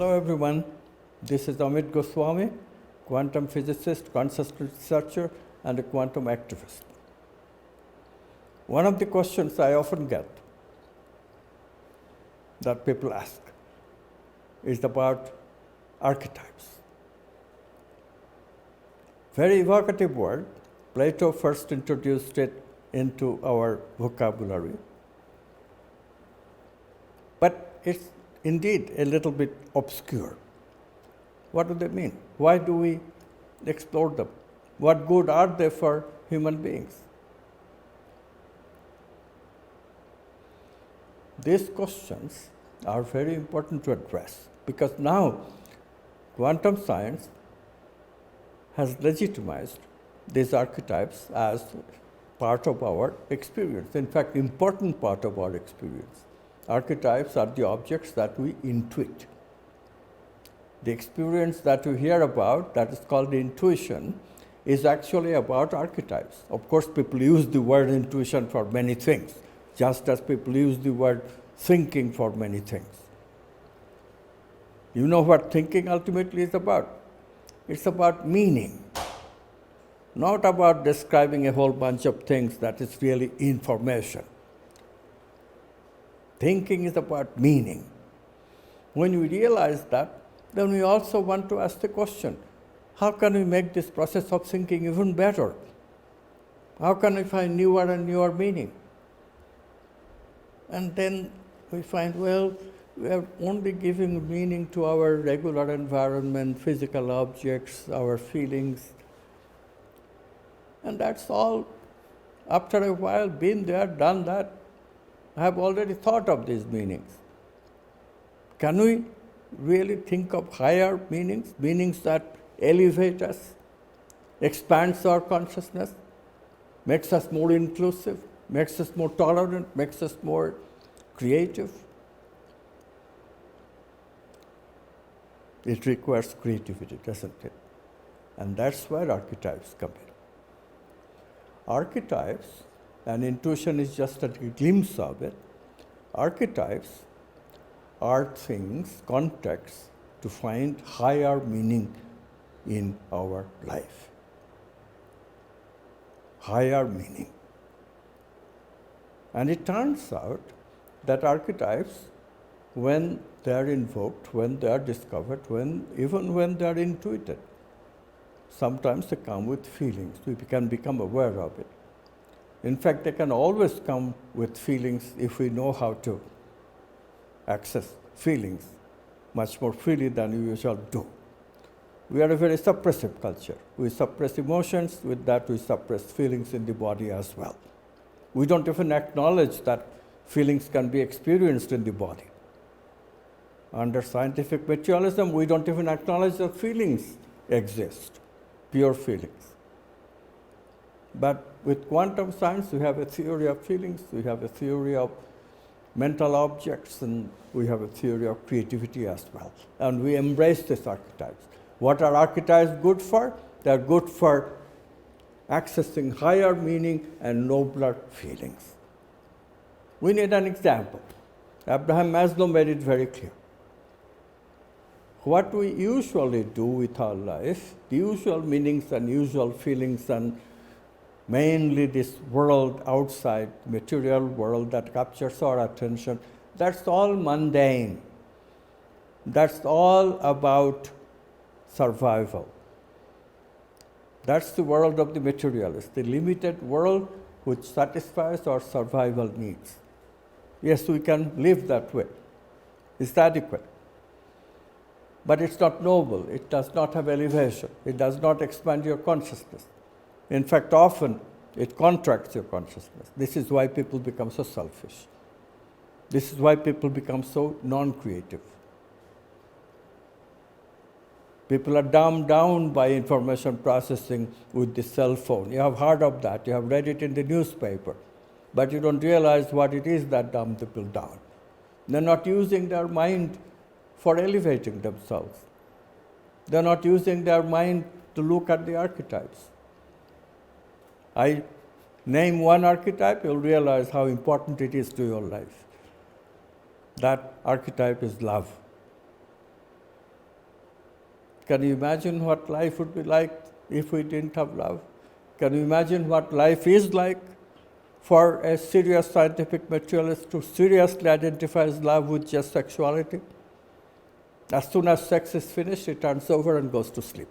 Hello everyone, this is Amit Goswami, quantum physicist, conscious researcher, and a quantum activist. One of the questions I often get that people ask is about archetypes. Very evocative word. Plato first introduced it into our vocabulary. But it's indeed a little bit obscure. What do they mean? Why do we explore them? What good are they for human beings? These questions are very important to address because now quantum science has legitimized these archetypes as part of our experience. In fact, important part of our experience. Archetypes are the objects that we intuit. The experience that we hear about, that is called intuition, is actually about archetypes. Of course, people use the word intuition for many things, just as people use the word thinking for many things. You know what thinking ultimately is about? It's about meaning, not about describing a whole bunch of things that is really information. Thinking is about meaning. When we realize that, then we also want to ask the question, how can we make this process of thinking even better? How can we find newer and newer meaning? And then we find, well, we are only giving meaning to our regular environment, physical objects, our feelings. And that's all. After a while, been there, done that, I have already thought of these meanings. Can we really think of higher meanings, meanings that elevate us, expands our consciousness, makes us more inclusive, makes us more tolerant, makes us more creative? It requires creativity, doesn't it? And that's where archetypes come in. Archetypes, and intuition is just a glimpse of it, archetypes are things, contexts, to find higher meaning in our life. Higher meaning. And it turns out that archetypes, when they are invoked, when they are discovered, even when they are intuited, sometimes they come with feelings. We can become aware of it. In fact, they can always come with feelings if we know how to access feelings much more freely than we usually do. We are a very suppressive culture. We suppress emotions, with that we suppress feelings in the body as well. We don't even acknowledge that feelings can be experienced in the body. Under scientific materialism, we don't even acknowledge that feelings exist, pure feelings. But with quantum science, we have a theory of feelings, we have a theory of mental objects, and we have a theory of creativity as well. And we embrace these archetypes. What are archetypes good for? They're good for accessing higher meaning and nobler feelings. We need an example. Abraham Maslow made it very clear. What we usually do with our life, the usual meanings and usual feelings, and mainly this world outside, material world that captures our attention, that's all mundane. That's all about survival. That's the world of the materialist, the limited world which satisfies our survival needs. Yes, we can live that way. It's adequate. But it's not noble. It does not have elevation. It does not expand your consciousness. In fact, often it contracts your consciousness. This is why people become so selfish. This is why people become so non-creative. People are dumbed down by information processing with the cell phone. You have heard of that. You have read it in the newspaper. But you don't realize what it is that dumbed people down. They're not using their mind for elevating themselves. They're not using their mind to look at the archetypes. I name one archetype, you'll realize how important it is to your life. That archetype is love. Can you imagine what life would be like if we didn't have love? Can you imagine what life is like for a serious scientific materialist who seriously identifies love with just sexuality? As soon as sex is finished, he turns over and goes to sleep.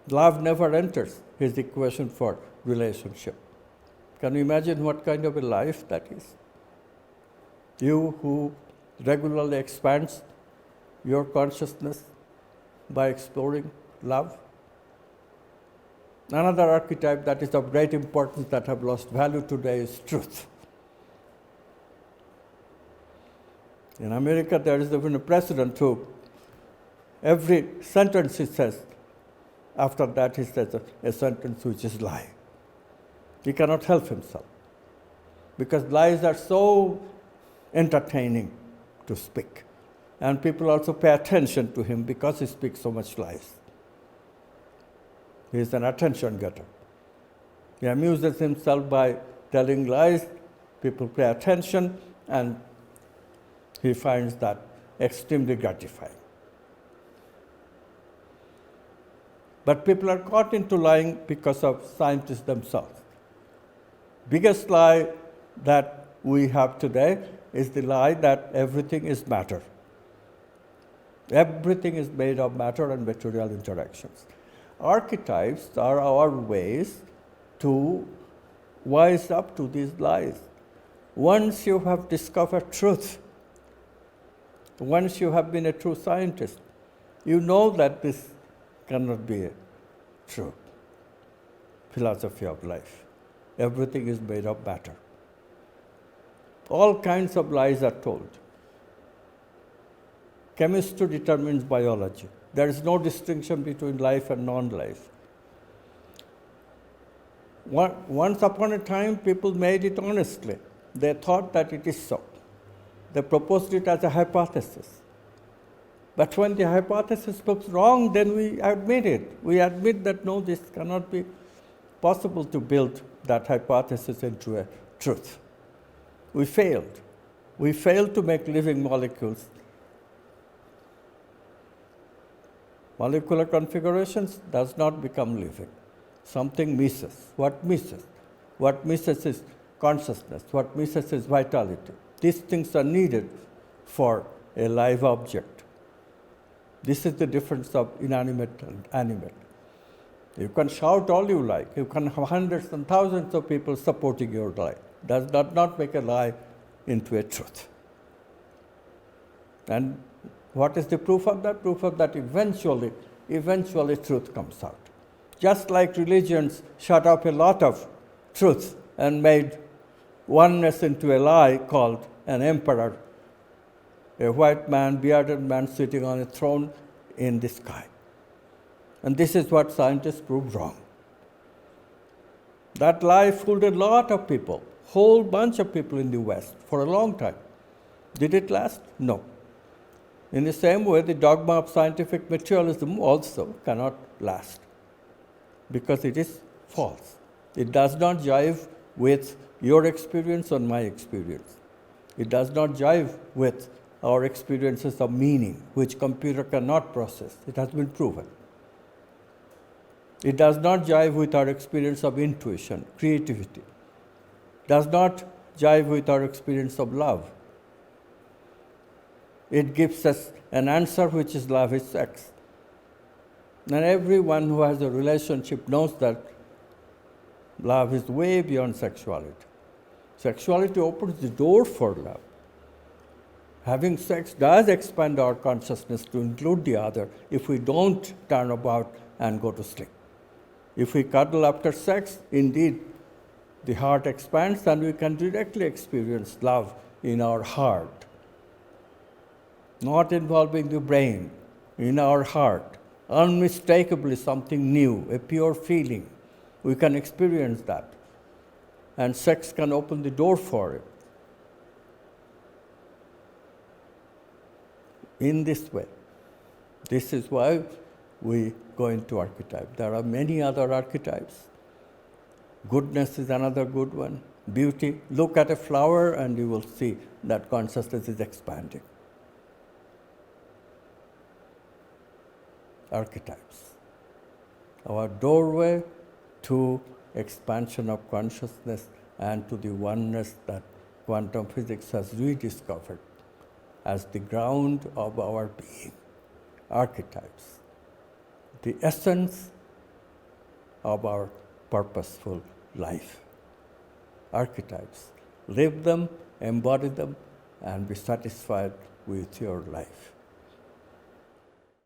Love never enters his equation for relationship. Can you imagine what kind of a life that is? You who regularly expands your consciousness by exploring love. Another archetype that is of great importance that have lost value today is truth. In America, there is even a president who, every sentence he says, after that he says a sentence which is lie. He cannot help himself, because lies are so entertaining to speak. And people also pay attention to him because he speaks so much lies. He is an attention getter. He amuses himself by telling lies. People pay attention, and he finds that extremely gratifying. But people are caught into lying because of scientists themselves. Biggest lie that we have today is the lie that everything is matter. Everything is made of matter and material interactions. Archetypes are our ways to wise up to these lies. Once you have discovered truth, once you have been a true scientist, you know that this cannot be a true philosophy of life. Everything is made of matter. All kinds of lies are told. Chemistry determines biology. There is no distinction between life and non-life. Once upon a time, people made it honestly. They thought that it is so. They proposed it as a hypothesis. But when the hypothesis proves wrong, then we admit it. We admit that no, this cannot be possible to build that hypothesis into a truth. We failed. We failed to make living molecules. Molecular configurations does not become living. Something misses. What misses? What misses is consciousness. What misses is vitality. These things are needed for a live object. This is the difference of inanimate and animate. You can shout all you like. You can have hundreds and thousands of people supporting your lie. Does not make a lie into a truth. And what is the proof of that? Proof of that eventually truth comes out. Just like religions shut up a lot of truth and made oneness into a lie called an emperor, a white man, bearded man sitting on a throne in the sky. And this is what scientists proved wrong. That lie fooled a lot of people, whole bunch of people in the West for a long time. Did it last? No. In the same way, the dogma of scientific materialism also cannot last, because it is false. It does not jive with your experience or my experience. It does not jive with our experiences of meaning, which computer cannot process. It has been proven. It does not jive with our experience of intuition, creativity. It does not jive with our experience of love. It gives us an answer which is love is sex. And everyone who has a relationship knows that love is way beyond sexuality. Sexuality opens the door for love. Having sex does expand our consciousness to include the other if we don't turn about and go to sleep. If we cuddle after sex, indeed, the heart expands and we can directly experience love in our heart. Not involving the brain, in our heart. Unmistakably something new, a pure feeling. We can experience that. And sex can open the door for it. In this way. This is why we go into archetype. There are many other archetypes. Goodness is another good one. Beauty. Look at a flower and you will see that consciousness is expanding. archetypes. Our doorway to expansion of consciousness and to the oneness that quantum physics has rediscovered as the ground of our being. Archetypes, the essence of our purposeful life. Archetypes. Live them, embody them, and be satisfied with your life.